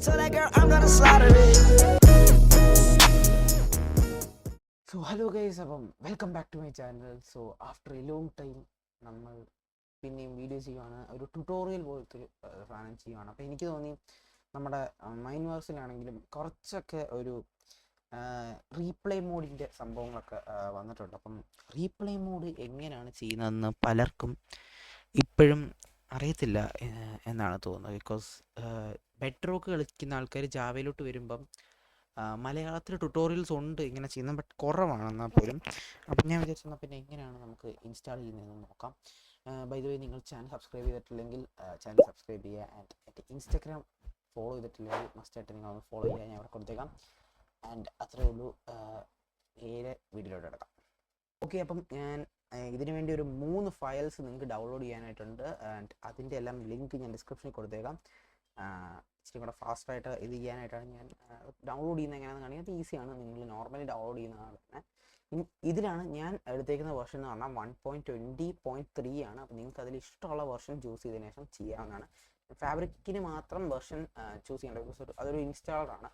Tell that girl I'm gonna slaughter it. So hello guys, അപ്പം welcome back to my channel. So after a long time നമ്മൾ പിന്നെയും video ചെയ്യുവാണ്. ഒരു tutorial പോലത്തെ ഒരു സാധനം ചെയ്യുവാണ്. അപ്പോൾ എനിക്ക് തോന്നി നമ്മുടെ മൈൻഡ് വേഴ്സിലാണെങ്കിലും കുറച്ചൊക്കെ ഒരു റീപ്ലേ മോഡിൻ്റെ സംഭവങ്ങളൊക്കെ വന്നിട്ടുണ്ട്. അപ്പം റീപ്ലേ മോഡ് എങ്ങനെയാണ് ചെയ്യുന്നതെന്ന് പലർക്കും ഇപ്പോഴും അറിയത്തില്ല എന്നാണ് തോന്നുന്നത്. ബിക്കോസ് ബെഡ് റോക്ക് കളിക്കുന്ന ആൾക്കാർ ജാവയിലോട്ട് വരുമ്പം മലയാളത്തിൽ ട്യൂട്ടോറിയൽസ് ഉണ്ട് ഇങ്ങനെ ചെയ്യുന്നത്, ബട്ട് കുറവാണെന്നാൽ പോലും. അപ്പം ഞാൻ വിചാരിച്ചെന്നാൽ പിന്നെ എങ്ങനെയാണ് നമുക്ക് ഇൻസ്റ്റാൾ ചെയ്യുന്നതെന്ന് നോക്കാം. ബൈ ദ വേ, നിങ്ങൾ ചാനൽ സബ്സ്ക്രൈബ് ചെയ്തിട്ടില്ലെങ്കിൽ ചാനൽ സബ്സ്ക്രൈബ് ചെയ്യുക. ആൻഡ് എൻ്റെ ഇൻസ്റ്റാഗ്രാം ഫോളോ ചെയ്തിട്ടില്ലെങ്കിൽ മസ്റ്റായിട്ട് നിങ്ങൾ ഫോളോ ചെയ്യുക. ഞാൻ അവിടെ കൊടുത്തേക്കാം. ആൻഡ് അത്രേ ഉള്ളൂ. നേരെ വീഡിയോയിലോട്ട് എടുക്കാം. ഓക്കെ, അപ്പം ഞാൻ ഇതിനു വേണ്ടി ഒരു 3 ഫയൽസ് നിങ്ങൾക്ക് ഡൗൺലോഡ് ചെയ്യാനായിട്ടുണ്ട്. ആൻഡ് അതിൻ്റെ എല്ലാം ലിങ്ക് ഞാൻ ഡിസ്ക്രിപ്ഷനിൽ കൊടുത്തേക്കാം. ഇച്ചിരി കൂടെ ഫാസ്റ്റായിട്ട് ഇത് ചെയ്യാനായിട്ടാണ് ഞാൻ ഡൗൺലോഡ് ചെയ്യുന്നത്. എങ്ങനെയാണെന്ന് കാണിക്കുന്നത് ഈസിയാണ്. നിങ്ങൾ നോർമലി ഡൗൺലോഡ് ചെയ്യുന്നതാണ് തന്നെ. ഇതിലാണ് ഞാൻ എടുത്തേക്കുന്ന വെർഷൻ എന്ന് പറഞ്ഞാൽ 1.20.3 ആണ്. അപ്പോൾ നിങ്ങൾക്ക് അതിൽ ഇഷ്ടമുള്ള വെർഷൻ ചൂസ് ചെയ്തതിനു ശേഷം ചെയ്യാവുന്നതാണ്. ഫാബ്രിക്കിന് മാത്രം വെർഷൻ ചൂസ് ചെയ്യേണ്ട, ബിക്കോസ് അതൊരു ഇൻസ്റ്റാളറാണ്.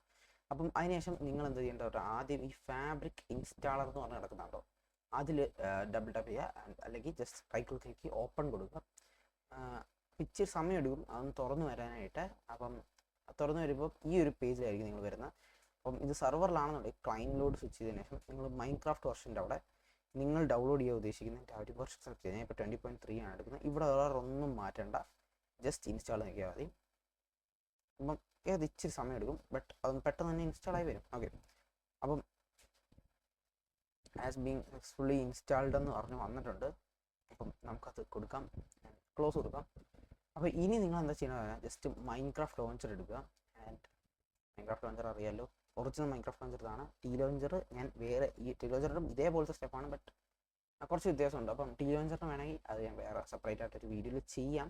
അപ്പം അതിനുശേഷം നിങ്ങൾ എന്ത് ചെയ്യേണ്ടത്, ആദ്യം ഈ ഫാബ്രിക് ഇൻസ്റ്റാളർ എന്ന് പറഞ്ഞ് കിടക്കുന്നുണ്ടോ, അതിൽ ഡബിൾ ടാപ്പ് ചെയ്യുക. അല്ലെങ്കിൽ ജസ്റ്റ് റൈറ്റ് ക്ലിക്ക് ഓപ്പൺ കൊടുക്കുക. ഇച്ചിരി സമയം എടുക്കും അതൊന്ന് തുറന്നു വരാനായിട്ട്. അപ്പം തുറന്നു വരുമ്പോൾ ഈ ഒരു പേജിലായിരിക്കും നിങ്ങൾ വരുന്നത്. അപ്പം ഇത് സെർവറിലാണെന്നുണ്ടെങ്കിൽ ക്ലൈൻറ്റ് ലോഡ് സ്വിച്ച് ചെയ്തതിനു ശേഷം നിങ്ങൾ മൈൻക്രാഫ്റ്റ് വെർഷൻ്റെ അവിടെ നിങ്ങൾ ഡൗൺലോഡ് ചെയ്യാൻ ഉദ്ദേശിക്കുന്നതിൻ്റെ ആ ഒരു വെർഷൻ സെലക്ട് ചെയ്യുക. ഞാൻ ഇപ്പോൾ 20.3 ആണ് എടുക്കുന്നത്. ഇവിടെ വേറെ ഒന്നും മാറ്റേണ്ട, ജസ്റ്റ് ഇൻസ്റ്റാൾ നോക്കിയാൽ മതി. അപ്പം അത് ഇച്ചിരി സമയം എടുക്കും, ബട്ട് അതൊന്ന് പെട്ടെന്ന് തന്നെ ഇൻസ്റ്റാൾ ആയി വരും. ഓക്കെ, അപ്പം ആസ് ബീങ് സക്സസ്ഫുള്ളി ഇൻസ്റ്റാൾഡ് എന്ന് പറഞ്ഞ് വന്നിട്ടുണ്ട്. അപ്പം നമുക്കത് കൊടുക്കാം, ക്ലോസ് കൊടുക്കാം. അപ്പോൾ ഇനി നിങ്ങൾ എന്താ ചെയ്യണമെന്ന്, ജസ്റ്റ് മൈൻക്രാഫ്റ്റ് ലോഞ്ചർ എടുക്കുക. ആൻഡ് മൈൻക്രാഫ്റ്റ് ലോഞ്ചർ അറിയാമല്ലോ, ഒറിജിനൽ മൈൻക്രാഫ്റ്റ് ലോഞ്ചർ ഇതാണ്. ടി ലോഞ്ചർ ഞാൻ വേറെ, ഈ ടി ലോഞ്ചറിനും ഇതേപോലത്തെ സ്റ്റെപ്പാണ്, ബട്ട് കുറച്ച് വ്യത്യാസമുണ്ട്. അപ്പം ടി ലോഞ്ചറിന് വേണമെങ്കിൽ അത് ഞാൻ വേറെ സെപ്പറേറ്റ് ആയിട്ടൊരു വീഡിയോയിൽ ചെയ്യാം.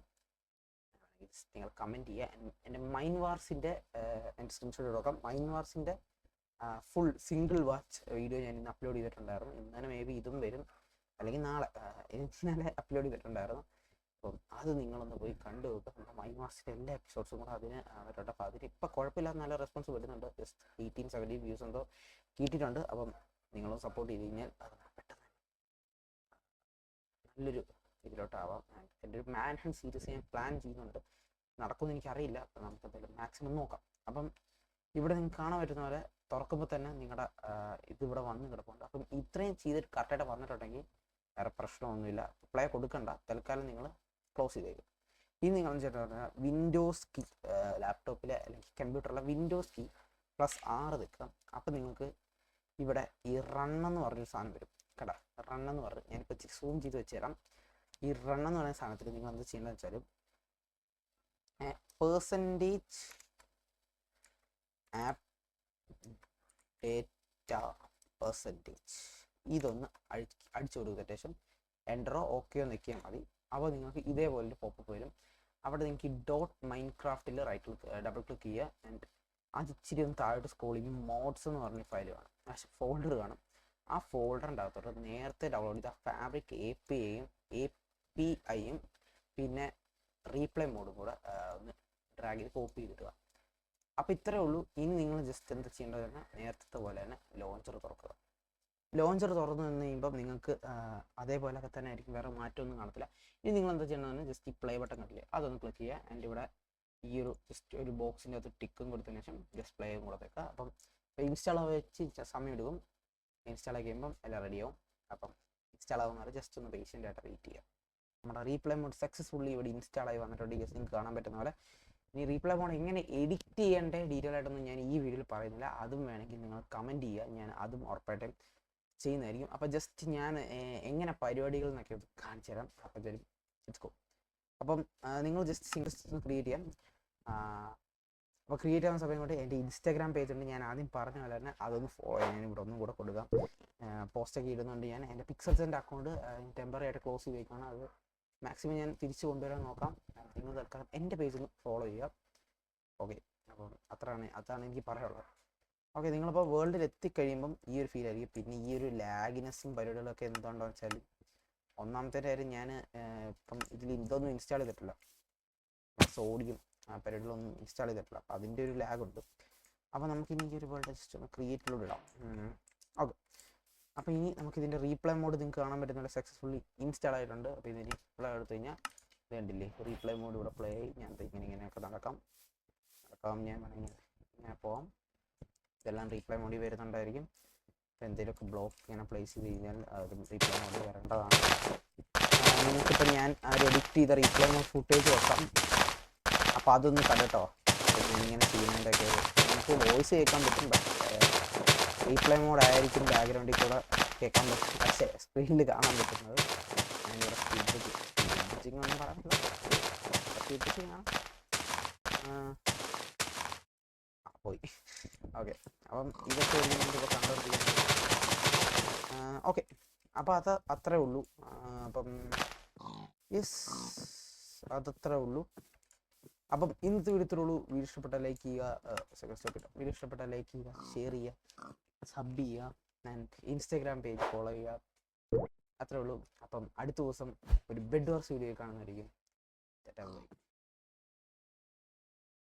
നിങ്ങൾ കമൻറ്റ് ചെയ്യുക. എൻ്റെ മൈൻ വാർസിൻ്റെ എൻ്റെ സ്ക്രീൻഷോട്ട് എടുക്കാം. മൈൻ വാർസിൻ്റെ ഫുൾ സിംഗിൾ വാച്ച് വീഡിയോ ഞാൻ ഇന്ന് അപ്ലോഡ് ചെയ്തിട്ടുണ്ടായിരുന്നു. ഇന്നലെ മേ ബി ഇതും വരും, അല്ലെങ്കിൽ നാളെ. ഇന്നലെ അപ്ലോഡ് ചെയ്തിട്ടുണ്ടായിരുന്നു. അപ്പം അത് നിങ്ങളൊന്ന് പോയി കണ്ടു നോക്കുക. നമ്മുടെ മൈൻ വാർസിൻ്റെ എല്ലാ എപ്പിസോഡ്സും കൂടെ അതിന് വരുന്നുണ്ട്. അപ്പോൾ അതിന് ഇപ്പോൾ കുഴപ്പമില്ലാത്ത നല്ല റെസ്പോൺസ് വരുന്നുണ്ട്. ജസ്റ്റ് 18-17 വ്യൂസ് എന്തോ കിട്ടിയിട്ടുണ്ട്. അപ്പം നിങ്ങളും സപ്പോർട്ട് ചെയ്ത് കഴിഞ്ഞാൽ അത് പെട്ടെന്ന് നല്ലൊരു ഇതിലോട്ടാവാം. എൻ്റെ ഒരു മാൻ ഹണ്ട് സീരീസ് ഞാൻ പ്ലാൻ ചെയ്യുന്നുണ്ട്. നടക്കുമെന്ന് എനിക്കറിയില്ല. അപ്പം നമുക്കെന്തായാലും മാക്സിമം നോക്കാം. അപ്പം ഇവിടെ നിങ്ങൾക്ക് കാണാൻ പറ്റുന്ന പോലെ തുറക്കുമ്പോൾ തന്നെ നിങ്ങളുടെ ഇതിവിടെ വന്ന് കിടപ്പുണ്ട്. അപ്പം ഇത്രയും ചെയ്തിട്ട് കറക്റ്റായിട്ട് വന്നിട്ടുണ്ടെങ്കിൽ വേറെ പ്രശ്നമൊന്നുമില്ല. പ്ലേ കൊടുക്കണ്ട, തൽക്കാലം നിങ്ങൾ ക്ലോസ് ചെയ്തേക്കും. ഇനി നിങ്ങൾ പറഞ്ഞാൽ വിൻഡോസ് കീ, ലാപ്ടോപ്പിലെ അല്ലെങ്കിൽ കമ്പ്യൂട്ടറിലെ വിൻഡോസ് കീ +6 നിൽക്കാം. അപ്പം നിങ്ങൾക്ക് ഇവിടെ ഈ റണ്ണെന്ന് പറഞ്ഞൊരു സാധനം വരും കേട്ടോ. റണ്ണെന്ന് പറഞ്ഞ് ഞാനിപ്പോൾ ഇച്ചിരി സൂം ചെയ്ത് വെച്ച് തരാം. ഈ റണ്ണെന്ന് പറയുന്ന സാധനത്തിൽ നിങ്ങൾ എന്ത് ചെയ്യേണ്ടതെന്ന് വെച്ചാൽ പെർസെൻറ്റേജ് ആപ്പ് ഡേറ്റ പെർസെൻറ്റേജ് ഇതൊന്ന് അടിച്ചു കൊടുക്കുക. ശേഷം എൻ്ററോ ഓക്കെയോ നിൽക്കിയാൽ മതി. അപ്പോൾ നിങ്ങൾക്ക് ഇതേപോലെ പോപ്പപ്പ് വരും. അവിടെ നിങ്ങൾക്ക് ഈ ഡോട്ട് മൈൻക്രാഫ്റ്റിൽ ഡബിൾ ക്ലിക്ക് ചെയ്യുക. ആൻഡ് അത് ഇച്ചിരി ഒന്ന് താഴോട്ട് സ്ക്രോൾ ചെയ്യുമ്പോൾ മോഡ്സ് എന്ന് പറഞ്ഞ ഫയൽ കാണും, ഫോൾഡർ കാണും. ആ ഫോൾഡറിൻ്റെ അകത്തോട്ട് നേരത്തെ ഡൗൺലോഡ് ചെയ്ത ഫാബ്രിക് APIയും പിന്നെ റീപ്ലേ മോഡും കൂടെ ഒന്ന് ഡ്രാഗ് ചെയ്ത് കോപ്പി ചെയ്തിടുക. അപ്പോൾ ഇത്രയേ ഉള്ളൂ. ഇനി നിങ്ങൾ ജസ്റ്റ് എന്താ ചെയ്യേണ്ടത് പറഞ്ഞാൽ നേരത്തെ പോലെ തന്നെ ലോഞ്ചർ തുറക്കുക. ലോഞ്ചർ തുറന്നു നിന്ന് കഴിയുമ്പം നിങ്ങൾക്ക് അതേപോലെയൊക്കെ തന്നെ ആയിരിക്കും, വേറെ മാറ്റമൊന്നും കാണത്തില്ല. ഇനി നിങ്ങൾ എന്താ ചെയ്യണമെന്ന് ജസ്റ്റ് ഈ പ്ലേ ബട്ടൺ കണ്ടില്ലേ, അതൊന്ന് ക്ലിക്ക് ചെയ്യുക. ആൻഡ് ഇവിടെ ഈ ഒരു ജസ്റ്റ് ഒരു ബോക്സിൻ്റെ അകത്ത് ടിക്കും കൊടുത്തതിന് ശേഷം ജസ്റ്റ് പ്ലേയും കൊടുത്തേക്കുക. അപ്പം ഇൻസ്റ്റാൾ വെച്ച് സമയം എടുക്കും. ഇൻസ്റ്റാൾ ആക്കി കഴിയുമ്പം എല്ലാം റെഡിയാവും. അപ്പം ഇൻസ്റ്റാൾ ആവുന്നവരെ ജസ്റ്റ് ഒന്ന് പേഷ്യൻ്റ് ആയിട്ട് വെയിറ്റ് ചെയ്യുക. നമ്മുടെ റീപ്ലേ മോഡ് സക്സസ്ഫുള്ളി ഇവിടെ ഇൻസ്റ്റാൾ ആയി വന്നിട്ടുണ്ട്. ജസ്റ്റ് നിങ്ങൾക്ക് കാണാൻ പറ്റുന്ന പോലെ. ഇനി റീപ്ലേ മോഡ് എങ്ങനെ എഡിറ്റ് ചെയ്യേണ്ട ഡീറ്റെയിൽ ആയിട്ടൊന്നും ഞാൻ ഈ വീഡിയോയിൽ പറയുന്നില്ല. അതും വേണമെങ്കിൽ നിങ്ങൾ കമൻറ്റ് ചെയ്യുക, ഞാൻ അതും ഉറപ്പായിട്ടും ചെയ്യുന്നതായിരിക്കും. അപ്പോൾ ജസ്റ്റ് ഞാൻ എങ്ങനെ പരിപാടികൾ എന്നൊക്കെ കാണിച്ചു തരാം. അപ്പോൾ ലെറ്റ്സ് ഗോ. അപ്പം നിങ്ങൾ ജസ്റ്റ് സിംഗിൾ ക്രിയേറ്റ് ചെയ്യാം. അപ്പോൾ ക്രിയേറ്റ് ആവുന്ന സമയം കൊണ്ട് എൻ്റെ ഇൻസ്റ്റാഗ്രാം പേജ് ഉണ്ട്. ഞാൻ ആദ്യം പറഞ്ഞ പോലെ തന്നെ അതൊന്ന് ഫോളോ ചെയ്യാൻ ഞാൻ ഇവിടെ ഒന്നും കൂടെ കൊടുക്കാം. പോസ്റ്റൊക്കെ ഇടുന്നുണ്ട്. ഞാൻ എൻ്റെ പിക്സൽസിൻ്റെ അക്കൗണ്ട് ടെമ്പററി ആയിട്ട് ക്ലോസ് ചെയ്ത് വയ്ക്കുകയാണ്. അത് മാക്സിമം ഞാൻ തിരിച്ച് കൊണ്ടുവരാൻ നോക്കാം. നിങ്ങൾ തൽക്കാലം എൻ്റെ പേജ് ഫോളോ ചെയ്യുക. ഓക്കെ, അപ്പം അതാണ് എനിക്ക് പറയാനുള്ളത്. ഓക്കെ, നിങ്ങളിപ്പോൾ വേൾഡിൽ എത്തിക്കഴിയുമ്പം ഈ ഒരു ഫീൽ ആയിരിക്കും. പിന്നെ ഈ ഒരു ലാഗിനെസ്സും പരിപാടികളൊക്കെ എന്തുകൊണ്ടെന്ന് വെച്ചാൽ, ഒന്നാമത്തെ കാര്യം ഞാൻ ഇപ്പം ഇതിൽ ഇതൊന്നും ഇൻസ്റ്റാൾ ചെയ്തിട്ടില്ല. സോഡിയം പരിപാടികളൊന്നും ഇൻസ്റ്റാൾ ചെയ്തിട്ടില്ല. അപ്പോൾ അതിൻ്റെ ഒരു ലാഗ് ഉണ്ട്. അപ്പോൾ നമുക്കിനി ഈ ഒരു വേൾഡ് ജസ്റ്റ് ഒന്ന് ക്രിയേറ്റിലൂടെ ഇടാം. ഓക്കെ, അപ്പോൾ ഇനി നമുക്കിതിൻ്റെ റീപ്ലൈ മോഡ് നിങ്ങൾക്ക് കാണാൻ പറ്റുന്നില്ല, സക്സസ്ഫുള്ളി ഇൻസ്റ്റാൾ ആയിട്ടുണ്ട്. അപ്പോൾ ഇതിന് റീപ്ലൈ എടുത്തു കഴിഞ്ഞാൽ ഇത് കണ്ടില്ലേ, റീപ്ലൈ മോഡ് ഇവിടെ പ്ലേ ആയി. ഞാൻ ഇങ്ങനെയൊക്കെ നടക്കാം. ഞാൻ വേണമെങ്കിൽ ഇങ്ങനെ പോവാം. ഇതെല്ലാം റീപ്ലൈ മോഡിൽ വരുന്നുണ്ടായിരിക്കും. അപ്പോൾ എന്തെങ്കിലുമൊക്കെ ബ്ലോക്ക് ഇങ്ങനെ പ്ലേസ് ചെയ്ത് കഴിഞ്ഞാൽ അത് റീപ്ലൈ മോഡിൽ വരേണ്ടതാണ്. നമുക്കിപ്പോൾ ഞാൻ ഒരു എഡിറ്റ് ചെയ്ത റീപ്ലൈ മോഡ് ഫുട്ടേജ് വെക്കാം. അപ്പോൾ അതൊന്ന് കണ്ടോ, ഇങ്ങനെ ചെയ്യുന്നതിൻ്റെയൊക്കെ നമുക്ക് വോയിസ് കേൾക്കാൻ പറ്റും. റീപ്ലൈ മോഡ് ആയിരിക്കും ബാക്ക്ഗ്രൗണ്ടിൽ കൂടെ കേൾക്കാൻ പറ്റും, പക്ഷേ സ്ക്രീനിൽ കാണാൻ പറ്റുന്നത്. ഞാനിവിടെ സ്പീഡ് ഒന്നും പറയാനില്ല, സ്പീഡ് കാണാം. പോയി. ഓക്കെ, അപ്പം ഇതൊക്കെ നമുക്കിപ്പോൾ കണ്ടുകൊണ്ടിരിക്കുന്നത്. ഓക്കെ, അപ്പോൾ അത്രേ ഉള്ളൂ. അപ്പം യെസ്, അതത്രേ ഉള്ളൂ. അപ്പം ഇന്നത്തെ വീഡിയോ ഇത്രേ ഉള്ളൂ. വീഡിയോ ഇഷ്ടപ്പെട്ടാൽ ലൈക്ക് ചെയ്യുക, വീഡിയോ ഇഷ്ടപ്പെട്ടാൽ ലൈക്ക് ചെയ്യുക, ഷെയർ ചെയ്യുക, സബ് ചെയ്യുക, ആൻഡ് ഇൻസ്റ്റാഗ്രാം പേജ് ഫോളോ ചെയ്യുക. അത്രേ ഉള്ളൂ. അപ്പം അടുത്ത ദിവസം ഒരു ബെഡ് വർക്സ് വീഡിയോ കാണുന്നതായിരിക്കും.